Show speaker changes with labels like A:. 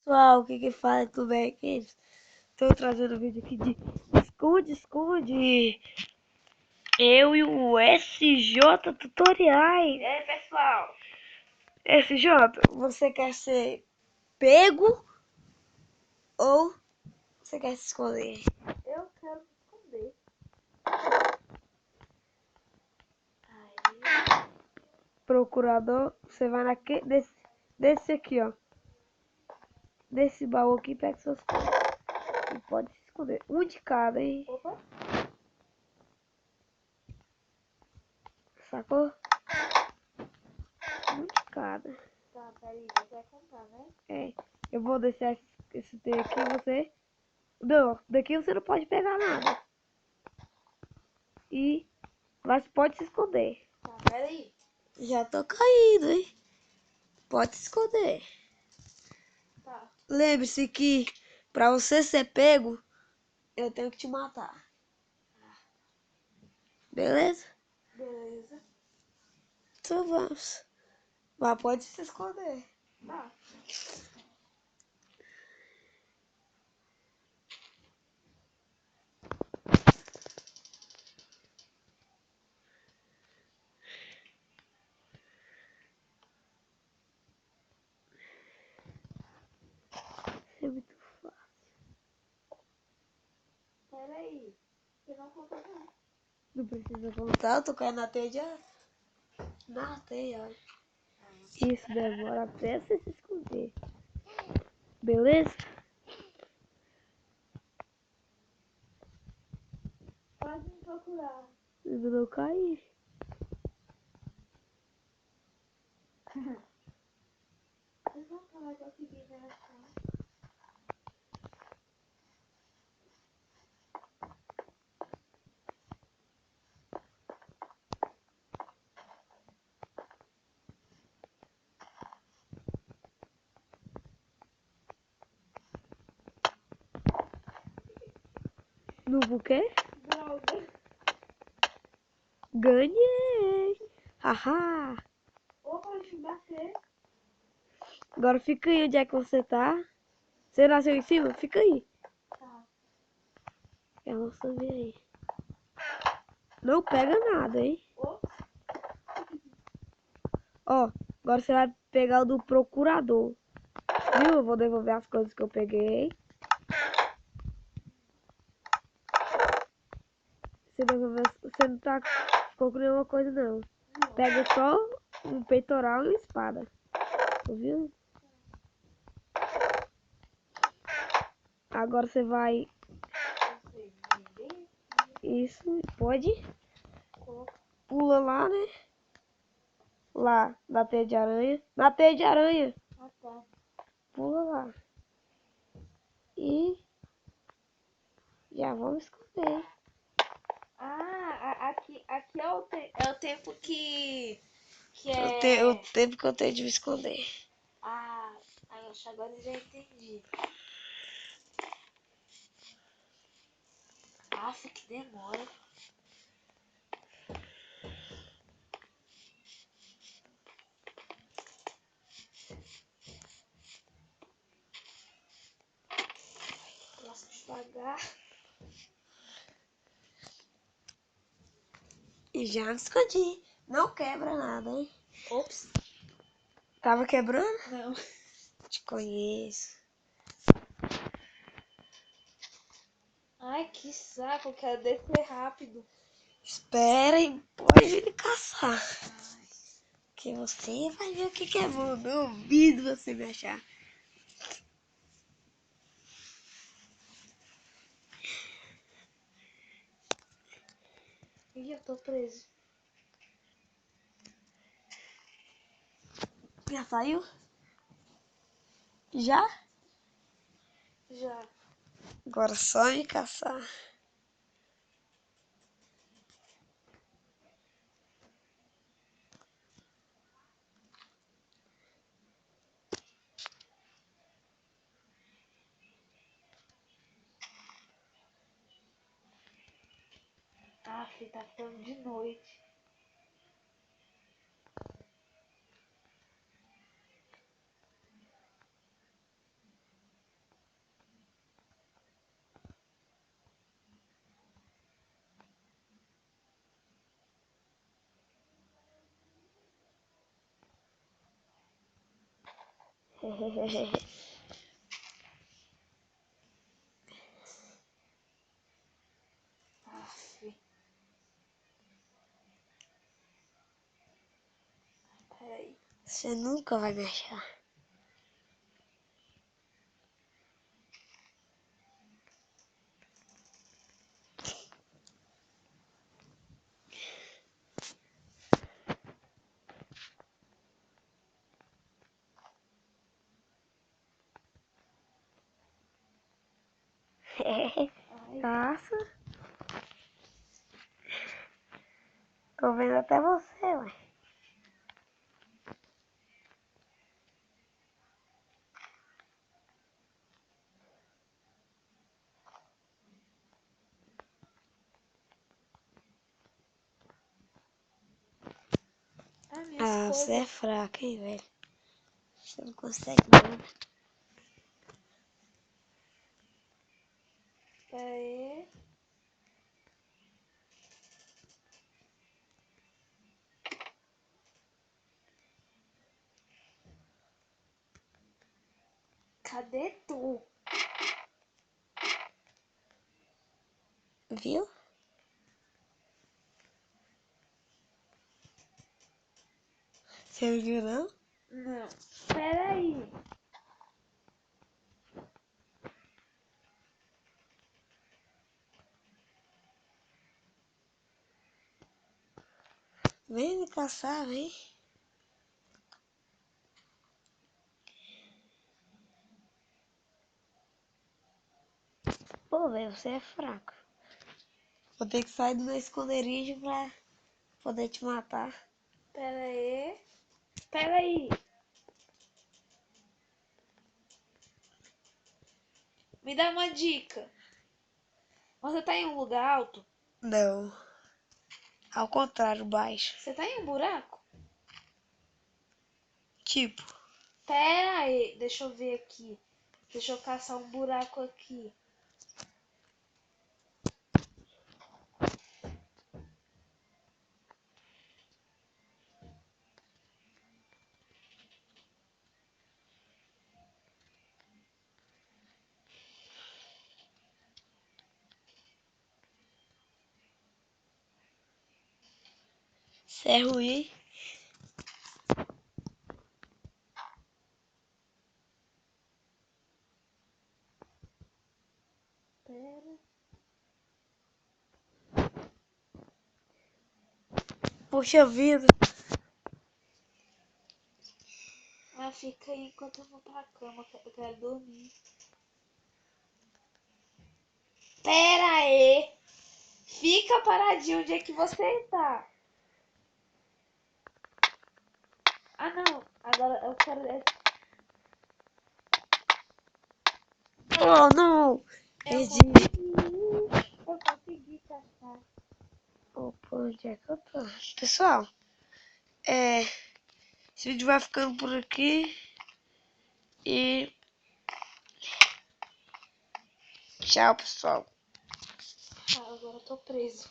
A: Pessoal, o que que fala? Tudo bem aqui? Estou trazendo um vídeo aqui de esconde. Eu e o SJ Tutoriais.
B: Pessoal,
A: SJ, você quer ser pego ou você quer se esconder?
B: eu quero me esconder.
A: Procurador, você vai desse aqui, ó. Desse baú aqui, pega suas coisas. E pode se esconder. Um de cada, hein?
B: Opa,
A: Sacou? Um de cada.
B: tá, peraí, você vai contar, né?
A: É. Eu vou deixar esse daqui, você... Não, daqui você não pode pegar nada. Mas pode se esconder.
B: Tá, peraí.
A: Já tô caído, hein? Pode se esconder.
B: Tá,
A: Lembre-se que pra você ser pego, eu tenho que te matar. Beleza?
B: beleza.
A: Então vamos. Mas pode se esconder.
B: Tá.
A: Isso é muito fácil.
B: Peraí. Você não contou não.
A: Não precisa contar, eu tô caindo na teia já. Na teia. Isso demora até você se esconder. Beleza?
B: Pode me procurar.
A: Eu não cair.
B: Vocês não vai conseguir me achar.
A: No buquê?
B: Droga.
A: Ganhei! Haha!
B: Opa, deixa eu bater.
A: Agora fica aí onde é que você tá. Você nasceu em cima? Fica aí.
B: Tá.
A: Eu vou subir aí. Não pega nada, hein?
B: Ops.
A: Ó, agora você vai pegar o do procurador. Viu? Eu vou devolver as coisas que eu peguei. Você não tá ficou com nenhuma coisa, não.
B: Não.
A: Pega só um peitoral e uma espada. Viu? Agora você vai...
B: Você vender?
A: Isso, pode.
B: Coloca.
A: Pula lá, né? Lá, na teia de aranha. Na teia de aranha.
B: Ah, tá.
A: Pula lá. E já vamos esconder.
B: Aqui é o tempo que
A: O
B: é...
A: tempo que eu tenho de me esconder.
B: Ah, acho agora eu já entendi. Aff, que demora. Posso devagar.
A: E já me escondi. Não quebra nada, hein?
B: Ops.
A: Tava quebrando?
B: Não.
A: Te conheço.
B: Ai, que saco. Eu quero descer rápido.
A: Espera e pode vir me caçar. Que você vai ver o que é bom. Não duvido você me achar.
B: Ih, eu tô preso.
A: Já saiu? Já?
B: Já.
A: Agora só me caçar.
B: Aff, tá ficando de noite. Aff. Peraí.
A: Você nunca vai me achar. Nossa. Tô vendo até você, ué.
B: Minha
A: Ah,
B: esposa.
A: você é fraca, hein, velho. Você não consegue nada.
B: Peraí. Cadê tu?
A: Viu? Você não viu, não?
B: Não. Peraí.
A: Vem me caçar, vem. Pô, velho, você é fraco. Vou ter que sair do meu esconderijo pra poder te matar.
B: Peraí. Peraí. Me dá uma dica. Você tá em um lugar alto?
A: Não. Ao contrário, baixo.
B: Você tá em um buraco?
A: Tipo,
B: Pera aí. Deixa eu ver aqui. Deixa eu caçar um buraco aqui.
A: você é ruim.
B: Pera.
A: Puxa vida.
B: Ah, fica aí enquanto eu vou pra cama. Eu quero dormir. Pera aí. Fica paradinho. Onde é que você tá? Ah, não. Agora eu quero...
A: Oh, não.
B: Eu
A: Perdi.
B: consegui caçar.
A: Opa, onde é que eu tô? Pessoal, esse vídeo vai ficando por aqui. E tchau, pessoal.
B: Ah, agora eu tô preso.